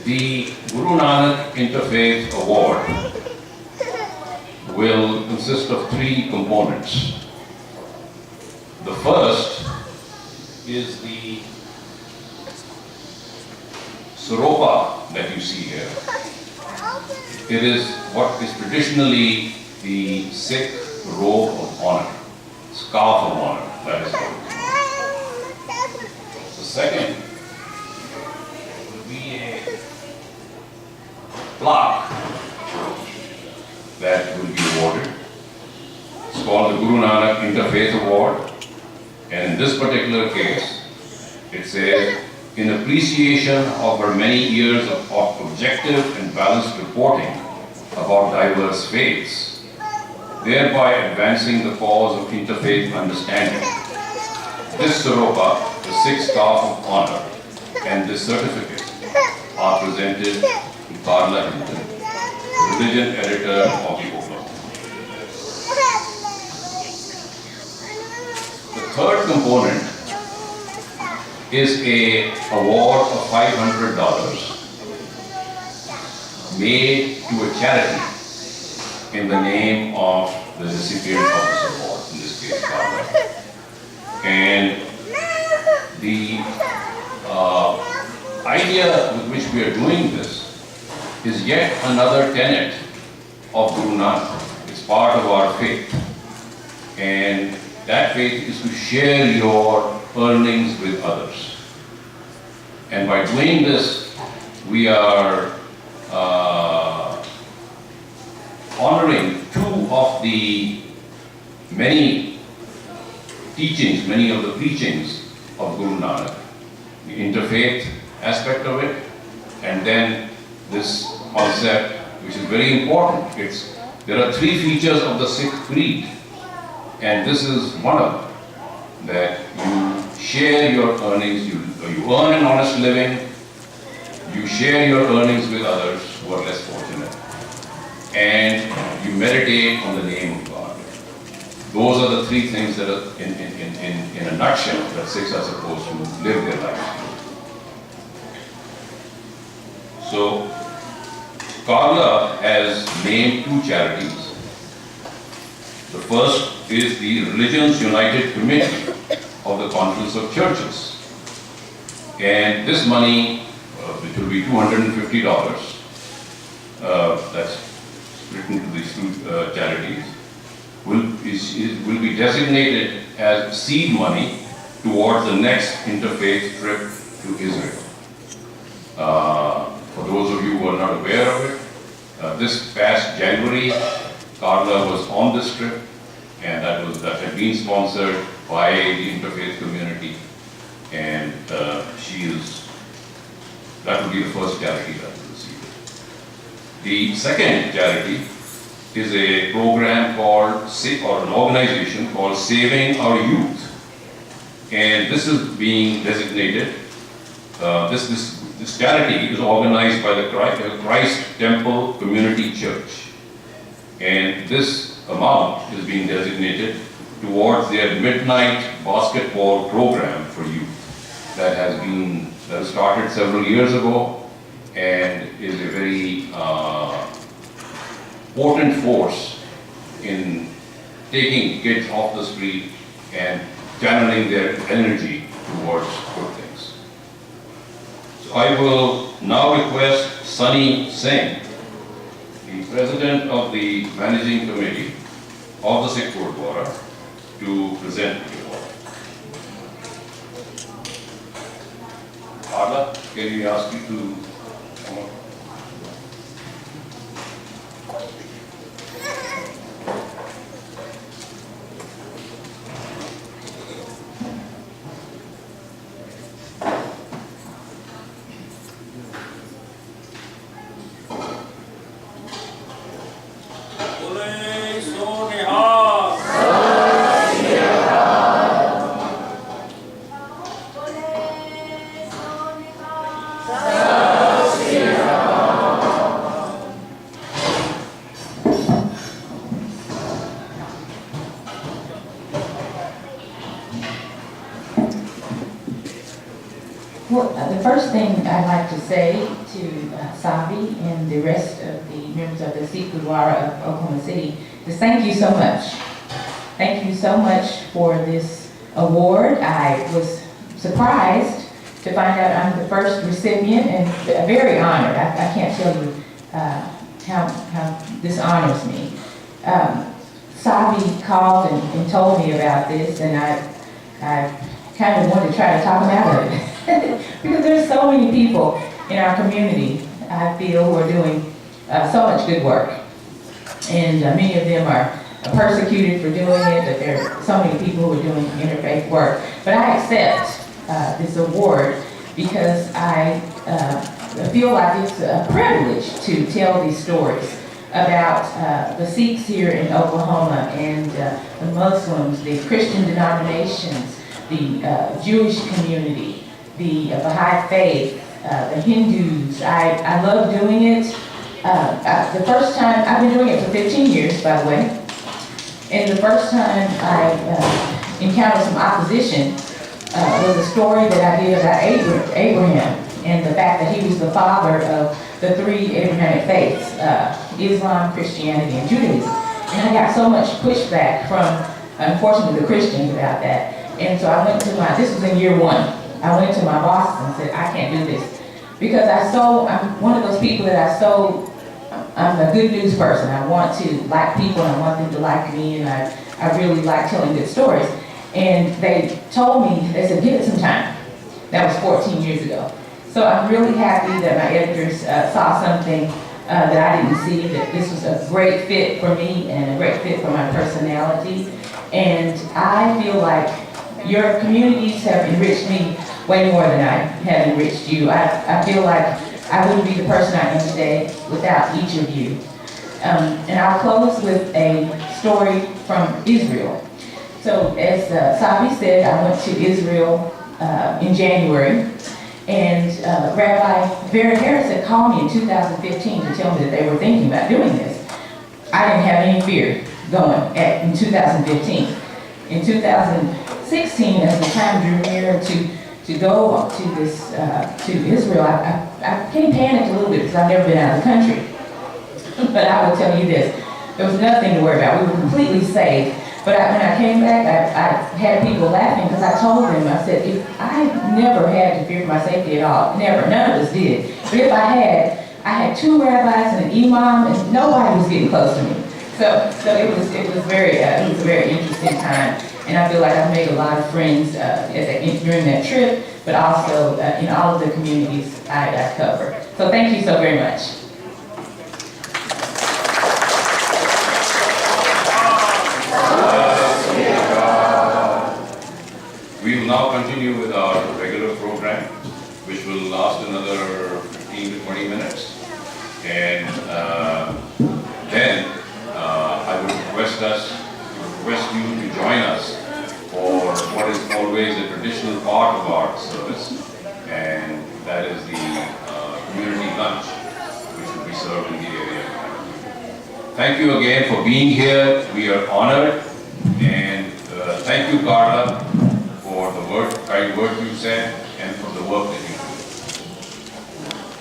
The Guru Nanak Interfaith Award will consist of three components. The first is the Saropa that you see here. It is what is traditionally the Sikh robe of honor, scarf of honor, that is what it is. The second will be a plaque that will be awarded. It's called the Guru Nanak Interfaith Award, and in this particular case, it says, in appreciation of her many years of objective and balanced reporting about diverse faiths, thereby advancing the cause of interfaith understanding. This Saropa, the Sikh Scarf of Honor, and this certificate are presented to Carla Hinton, religion editor of the Oklahoma. The third component is a award of $500 made to a charity in the name of the recipient of this award, in this case, Carla. And the idea with which we are doing this is yet another tenet of Guru Nanak. It's part of our faith. And that faith is to share your earnings with others. And by doing this, we are honoring two of the many teachings, many of the preachings of Guru Nanak, the interfaith aspect of it, and then this concept, which is very important. There are three features of the Sikh creed, and this is one of them, that you share your earnings, you earn an honest living, you share your earnings with others who are less fortunate, and you meditate on the name of God. Those are the three things that are, in a nutshell, that Sikhs are supposed to live their lives. So, Carla has named two charities. The first is the Religions United Committee of the Conference of Churches. And this money, which will be $250, that's written to these two charities, will be designated as seed money towards the next interfaith trip to Israel. For those of you who are not aware of it, this past January, Carla was on this trip, and that had been sponsored by the interfaith community, and that will be the first charity that will receive it. The second charity is a program called, or an organization called Saving Our Youth, and this is being designated. This charity is organized by the Christ Temple Community Church, and this amount is being designated towards their midnight basketball program for youth that started several years ago and is a very potent force in taking kids off the street and channeling their energy towards good things. So I will now request Sunny Singh, the President of the Managing Committee of the Sikh Gurdwara, to present the award. Carla, can we ask you to come up? The first thing thing I'd like to say to Sabi and the rest of the members of the Sikh Gurdwara of Oklahoma City is thank you so much. Thank you so much for this award. I was surprised to find out I'm the first recipient and very honored. I can't tell you how this honors me. Sabi called and told me about this, and I kind of wanted to try to talk him out of it. Because there's so many people in our community, I feel, who are doing so much good work. And many of them are persecuted for doing it, but there are so many people who are doing interfaith work. But I accept this award because I feel like it's a privilege to tell these stories about the Sikhs here in Oklahoma and the Muslims, the Christian denominations, the Jewish community, the Baha'i faith, the Hindus. I love doing it. The first time, I've been doing it for 15 years, by the way, and the first time I encountered some opposition was a story that I did about Abraham and the fact that he was the father of the three Abrahamic faiths, Islam, Christianity, and Judaism. And I got so much pushback from, unfortunately, the Christians about that. And so I went to this was in year one, I went to my boss and said, I can't do this. Because I'm one of those people that I'm a good news person. I want to like people and I want them to like me, and I really like telling good stories. And they told me, they said, give it some time. That was 14 years ago. So I'm really happy that my editors saw something that I didn't see, that this was a great fit for me and a great fit for my personality. And I feel like your communities have enriched me way more than I have enriched you. I feel like I wouldn't be the person I am today without each of you. And I'll close with a story from Israel. So as Sabi said, I went to Israel in January, and Rabbi Vera Harris had called me in 2015 to tell me that they were thinking about doing this. I didn't have any fear going in 2015. In 2016, as the time drew near to go to this to Israel, I became panicked a little bit because I've never been out of the country. But I will tell you this, there was nothing to worry about. We were completely safe. But when I came back, I had people laughing because I told them, I said, if I never had to fear for my safety at all, never, none of us did. But if I had two rabbis and an imam, and nobody was getting close to me. So it was a very interesting time, and I feel like I've made a lot of friends during that trip, but also in all of the communities I cover. So thank you so very much. We will now continue with our regular program, which will last another 15 to 20 minutes. And then I would request you to join us for what is always a traditional part of our service, and that is the community lunch, which will be served in the area. Thank you again for being here. We are honored, and thank you, Carla, for the kind word you said and for the work that